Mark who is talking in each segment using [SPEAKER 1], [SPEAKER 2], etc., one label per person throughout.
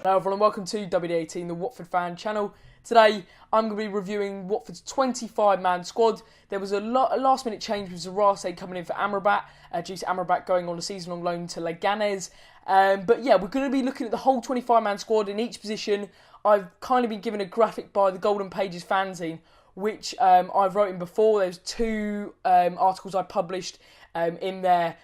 [SPEAKER 1] Hello everyone, welcome to WD18, the Watford fan channel. Today I'm going to be reviewing Watford's 25-man squad. There was a last minute change with Zarate coming in for Amrabat, due to Amrabat going on a season-long loan to Leganés. But yeah, we're going to be looking at the whole 25-man squad in each position. I've kind of been given a graphic by the Golden Pages fanzine, which I've written before. There's two articles I published in there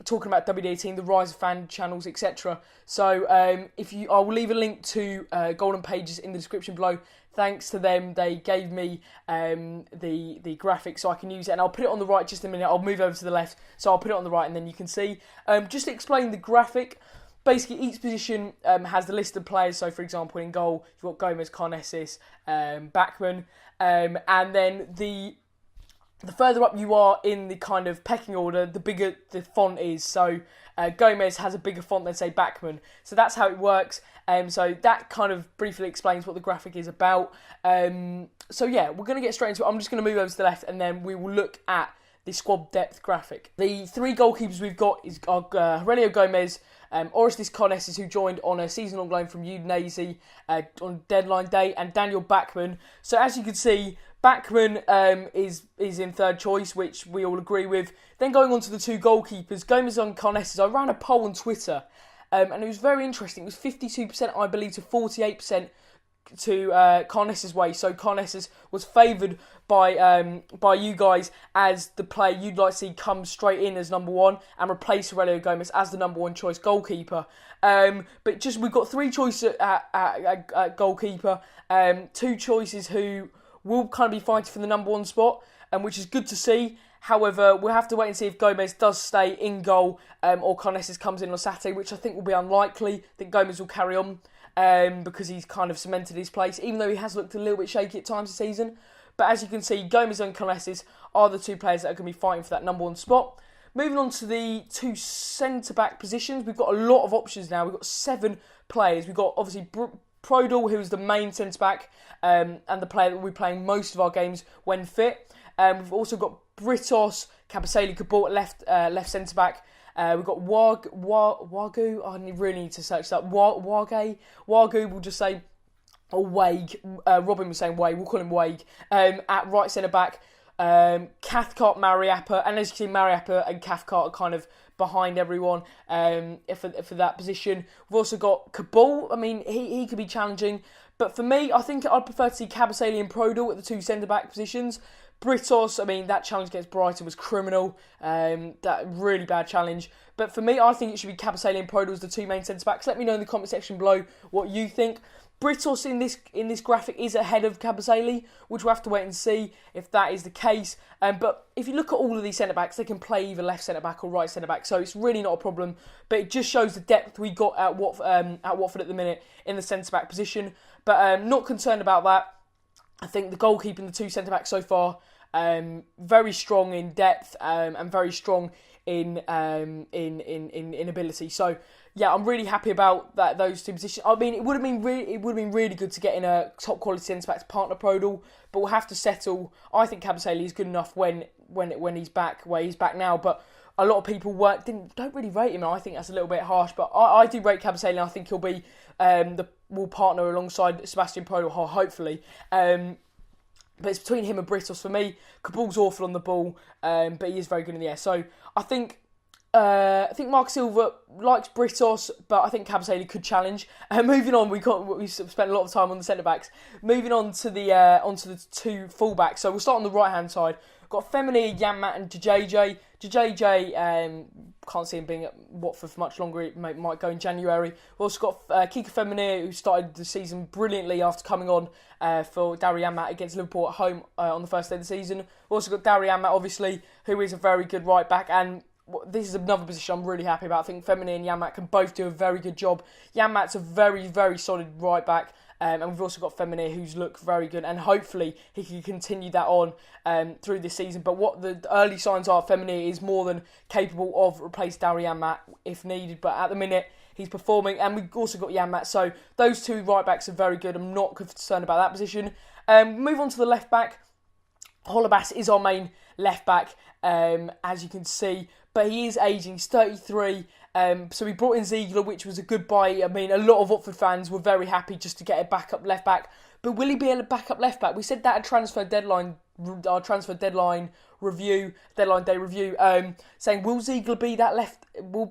[SPEAKER 1] talking about WD18, the rise of fan channels, etc. So I will leave a link to Golden Pages in the description below. Thanks to them, they gave me the graphic so I can use it, and I'll put it on the right just in a minute. I'll move over to the left, so I'll put it on the right, and then you can see. Just to explain the graphic. Basically, each position has the list of players. So, for example, in goal, you've got Gomez, Karnessis, Bachmann, and then the further up you are in the kind of pecking order, the bigger the font is. So, Gomez has a bigger font than, say, Bachmann. So that's how it works. So that kind of briefly explains what the graphic is about. So yeah, we're going to get straight into it. I'm just going to move over to the left, and then we will look at the squad depth graphic. The three goalkeepers we've got is Aurelio Gomez, Orestis Karnessis, who joined on a season-long loan from Udinese on deadline day, and Daniel Bachmann. So as you can see, Bachmann is in third choice, which we all agree with. Then going on to the two goalkeepers, Gomez and Karnessis, I ran a poll on Twitter, and it was very interesting. It was 52%, I believe, to 48% to Karnessis' way. So Karnessis was favoured by you guys as the player you'd like to see come straight in as number one and replace Aurelio Gomez as the number one choice goalkeeper. But just we've got three choices at goalkeeper, two choices who will kind of be fighting for the number one spot, which is good to see. However, we'll have to wait and see if Gomez does stay in goal or Karnessis comes in on Saturday, which I think will be unlikely. I think Gomez will carry on because he's kind of cemented his place, even though he has looked a little bit shaky at times this season. But as you can see, Gomez and Karnessis are the two players that are going to be fighting for that number one spot. Moving on to the two centre-back positions, we've got a lot of options now. We've got 7 players. We've got, obviously, Prodal, who is the main centre-back and the player that will be playing most of our games when fit. We've also got Britos, Kabasele, Kabul at left centre-back. We've got Wagu. I really need to search that. Wagu, we'll just say, or Wague. Robin was saying Wague. We'll call him Wague. At right centre-back, Cathcart, Mariappa. And as you can see, Mariappa and Cathcart are kind of behind everyone for that position. We've also got Kabul. I mean, he could be challenging. But for me, I think I'd prefer to see Kabasele and Prodal at the two centre-back positions. Britos, I mean, that challenge against Brighton was criminal. That really bad challenge. But for me, I think it should be Kabasele and Prodal as the two main centre-backs. Let me know in the comment section below what you think. Britos in this graphic is ahead of Kabasele, which we'll have to wait and see if that is the case. But if you look at all of these centre-backs, they can play either left centre-back or right centre-back, so it's really not a problem. But it just shows the depth we got at Watford at the minute in the centre-back position. But I'm not concerned about that. I think the goalkeeper and the two centre-backs so far, very strong in depth and very strong in ability. So yeah, I'm really happy about those two positions. I mean, it would have been really good to get in a top quality centre back to partner Prodal, but we'll have to settle. I think Kabasele is good enough when he's back where he's back now. But a lot of people don't really rate him, and I think that's a little bit harsh. But I do rate Kabasele, and I think he'll be will partner alongside Sebastian Prodal, hopefully. But it's between him and Britos for me. Kabul's awful on the ball, but he is very good in the air. So I think Mark Silva likes Britos, but I think Kabasele could challenge. Moving on, we spent a lot of time on the centre backs. Moving on to onto the two full backs. So we'll start on the right hand side. We've got Femini, Yanmat, and JJ. JJ can't see him being at Watford for much longer. It might go in January. We've also got Kika Femini, who started the season brilliantly after coming on for Dari Yanmat against Liverpool at home on the first day of the season. We've also got Dari Yanmat, obviously, who is a very good right back, and this is another position I'm really happy about. I think Femini and Yanmat can both do a very good job. Yanmat's a very, very solid right back. And we've also got Femini, who's looked very good, and hopefully he can continue that on through this season. But what the early signs are, Femini is more than capable of replacing Dari Yanmat if needed. But at the minute, he's performing, and we've also got Yanmat. So those two right backs are very good. I'm not concerned about that position. Move on to the left back. Holebas is our main left back, as you can see, but he is aging. He's 33. So we brought in Ziegler, which was a good buy. I mean, a lot of Watford fans were very happy just to get a backup left back. But will he be a backup left back? We said that at our transfer deadline day review, saying will Ziegler be that left? Will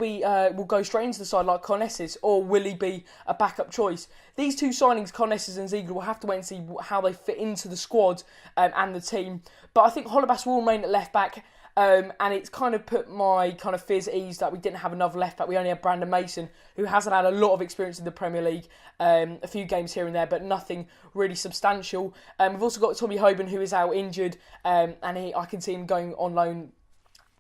[SPEAKER 1] go straight into the side like Karnessis, or will he be a backup choice? These two signings, Karnessis and Ziegler, will have to wait and see how they fit into the squad and the team. But I think Holebas will remain at left back. And it's kind of put my kind of fears at ease that we didn't have another left back. We only had Brandon Mason, who hasn't had a lot of experience in the Premier League, a few games here and there, but nothing really substantial. We've also got Tommy Hoban, who is out injured, and I can see him going on loan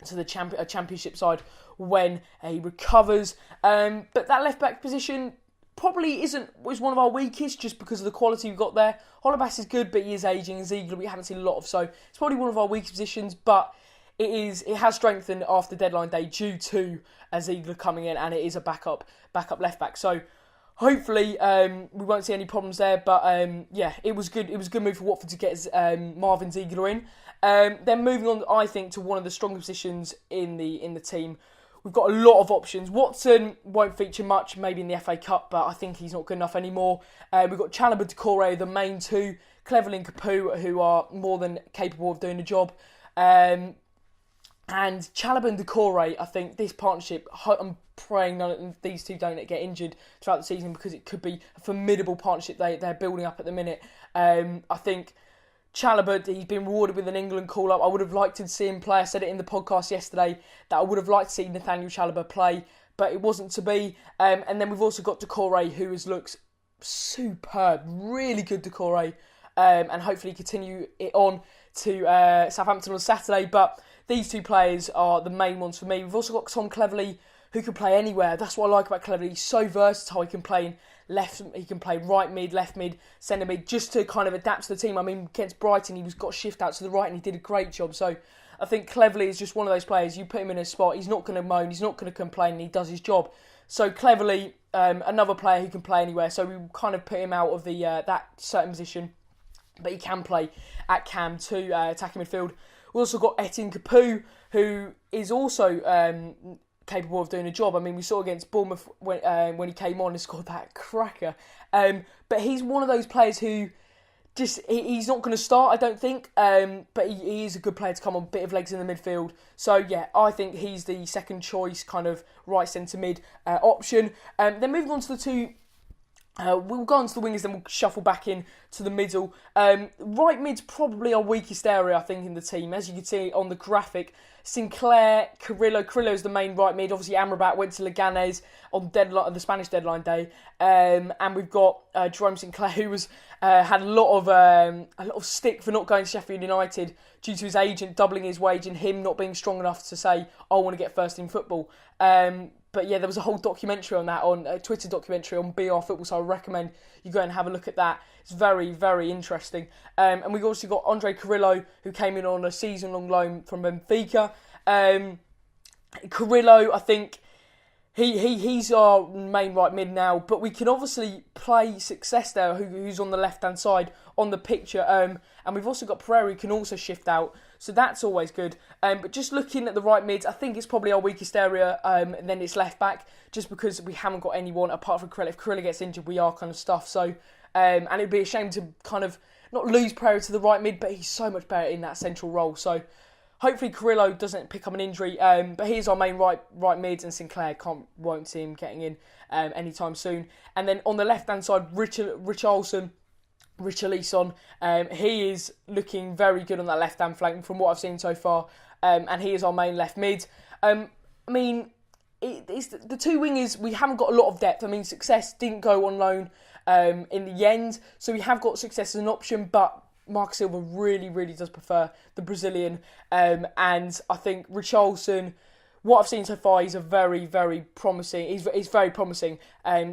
[SPEAKER 1] to the Championship side when he recovers. But that left back position probably was one of our weakest just because of the quality we've got there. Holebas is good, but he is ageing, and Ziegler we haven't seen a lot of, so it's probably one of our weakest positions, but it has strengthened after deadline day due to Ziegler coming in, and it is a backup left back. So hopefully we won't see any problems there. But it was good. It was a good move for Watford to get Marvin Ziegler in. Then moving on, I think, to one of the stronger positions in the team. We've got a lot of options. Watson won't feature much, maybe in the FA Cup, but I think he's not good enough anymore. We've got Chalobah, Doucouré, the main two, Cleverley and Capoue, who are more than capable of doing the job. And Chalobah and Doucouré, I think this partnership, I'm praying none of these two don't get injured throughout the season, because it could be a formidable partnership they're building up at the minute. I think Chalobah, he's been rewarded with an England call-up. I would have liked to see him play. I said it in the podcast yesterday that I would have liked to see Nathaniel Chalobah play, but it wasn't to be. And then we've also got Doucouré, who looks superb, really good Doucouré, and hopefully continue it on to Southampton on Saturday. But these two players are the main ones for me. We've also got Tom Cleverley, who can play anywhere. That's what I like about Cleverley. He's so versatile. He can play in left, he can play right mid, left mid, centre mid, just to kind of adapt to the team. I mean, against Brighton, he got shift out to the right and he did a great job. So I think Cleverley is just one of those players. You put him in a spot, he's not going to moan, he's not going to complain, and he does his job. So Cleverley, another player who can play anywhere. So we kind of put him out of the that certain position, but he can play at cam to attacking midfield. We've also got Etienne Capoue, who is also capable of doing a job. I mean, we saw against Bournemouth when he came on and scored that cracker. But he's one of those players who he's not going to start, I don't think. But he is a good player to come on, bit of legs in the midfield. So yeah, I think he's the second choice kind of right centre mid option. Then moving on to the two. We'll go on to the wingers, then we'll shuffle back in to the middle. Right mid's probably our weakest area, I think, in the team. As you can see on the graphic, Sinclair, Carrillo is the main right mid. Obviously, Amrabat went to Leganés on the Spanish deadline day, and we've got Jerome Sinclair, who had a lot of stick for not going to Sheffield United due to his agent doubling his wage and him not being strong enough to say, "I want to get first team football." But yeah, there was a whole documentary on that, on a Twitter documentary on BR Football, so I recommend you go and have a look at that. It's very, very interesting. And we've also got Andre Carrillo, who came in on a season-long loan from Benfica. Carrillo, I think, he's our main right mid now, but we can obviously play Success there, who's on the left-hand side on the picture. And we've also got Pereira, who can also shift out, so that's always good. But just looking at the right mids, I think it's probably our weakest area, and then it's left back, just because we haven't got anyone apart from Carrillo. If Carrillo gets injured, we are kind of stuffed. So, and it'd be a shame to kind of not lose Pereira to the right mid, but he's so much better in that central role. So hopefully Carrillo doesn't pick up an injury, but he's our main right mid, and Sinclair won't see him getting in anytime soon. And then on the left-hand side, Richarlison, he is looking very good on that left-hand flank from what I've seen so far, and he is our main left mid. I mean, it's the two wingers, we haven't got a lot of depth. I mean, Success didn't go on loan in the end, so we have got Success as an option, but Mark Silva really, really does prefer the Brazilian, and I think Richarlison, what I've seen so far, he's a very, very promising. He's very promising.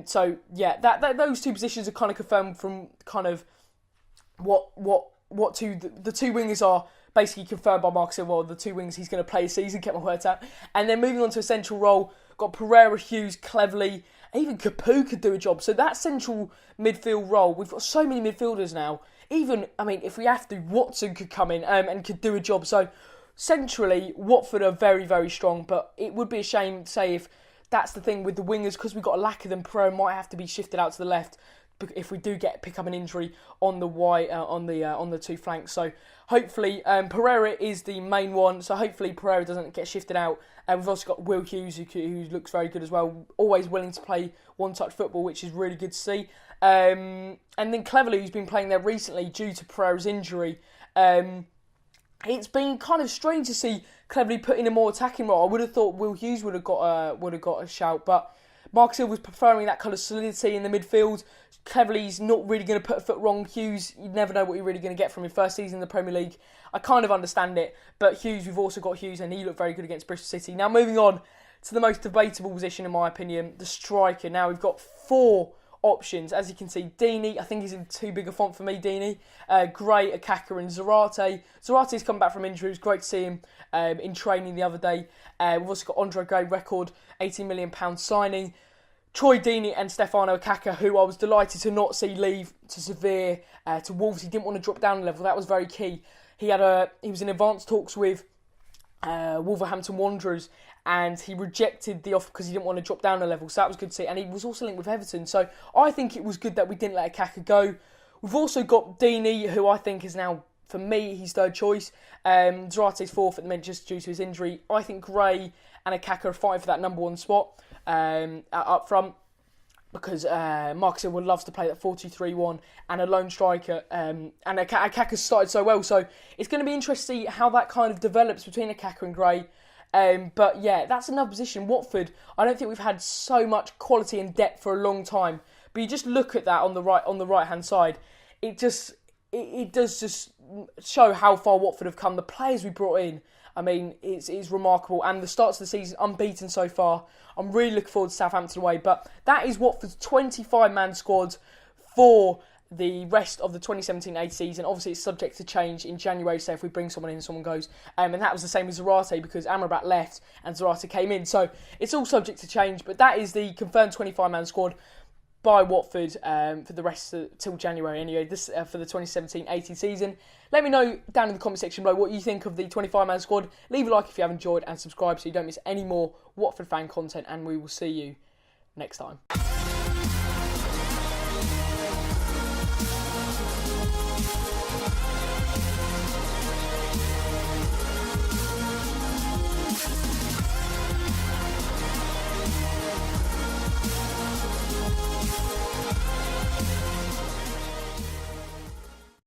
[SPEAKER 1] So yeah, those two positions are kind of confirmed from kind of what the two wingers are basically confirmed by Mark Silva. Or the two wingers he's going to play this season. Get my words out. And then moving on to a central role, got Pereira, Hughes, Cleverley, even Capoue could do a job. So that central midfield role, we've got so many midfielders now. Even, I mean, if we have to, Watson could come in and could do a job. So centrally, Watford are very, very strong, but it would be a shame, say, if that's the thing with the wingers, because we've got a lack of them. Pereira might have to be shifted out to the left if we do pick up an injury on the on the two flanks. So hopefully Pereira is the main one. So hopefully Pereira doesn't get shifted out. We've also got Will Hughes, who looks very good as well. Always willing to play one-touch football, which is really good to see. And then Cleverley, who's been playing there recently due to Pereira's injury. It's been kind of strange to see Cleverley put in a more attacking role. I would have thought Will Hughes would have got a shout, but Mark Silva's preferring that kind of solidity in the midfield. Cleverley's not really going to put a foot wrong. Hughes, you never know what you're really going to get from his first season in the Premier League. I kind of understand it, but Hughes, we've also got Hughes, and he looked very good against Bristol City. Now, moving on to the most debatable position, in my opinion, the striker. Now, we've got 4 options. As you can see, Deeney, I think he's in too big a font for me, Deeney. Gray, Akaka and Zarate. Zarate's come back from injury. It was great to see him in training the other day. We've also got Andre Gray, record £18 million signing. Troy Deeney and Stefano Akaka, who I was delighted to not see leave to Sevilla, to Wolves. He didn't want to drop down a level. That was very key. He was in advanced talks with Wolverhampton Wanderers, and he rejected the offer because he didn't want to drop down a level. So that was good to see. And he was also linked with Everton. So I think it was good that we didn't let Akaka go. We've also got Deeney, who I think is now, for me, he's third choice. Zarate's fourth at the minute just due to his injury. I think Gray and Akaka are fighting for that number 1 spot up front, because Mark Silva loves to play that 4-2-3-1 and a lone striker, and Akaka started so well, so it's going to be interesting to see how that kind of develops between Akaka and Gray. But yeah, that's another position. Watford, I don't think we've had so much quality and depth for a long time, but you just look at that on the right hand side, it does just show how far Watford have come. The players we brought in, I mean, it's remarkable. And the starts of the season, unbeaten so far. I'm really looking forward to Southampton away. But that is Watford's 25-man squad for the rest of the 2017-18 season. Obviously, it's subject to change in January, so if we bring someone in and someone goes. And that was the same with Zarate, because Amrabat left and Zarate came in. So it's all subject to change. But that is the confirmed 25-man squad by Watford for the rest till January anyway, this for the 2017-18 season. Let me know down in the comment section below what you think of the 25-man squad. Leave a like if you have enjoyed and subscribe so you don't miss any more Watford fan content, and we will see you next time.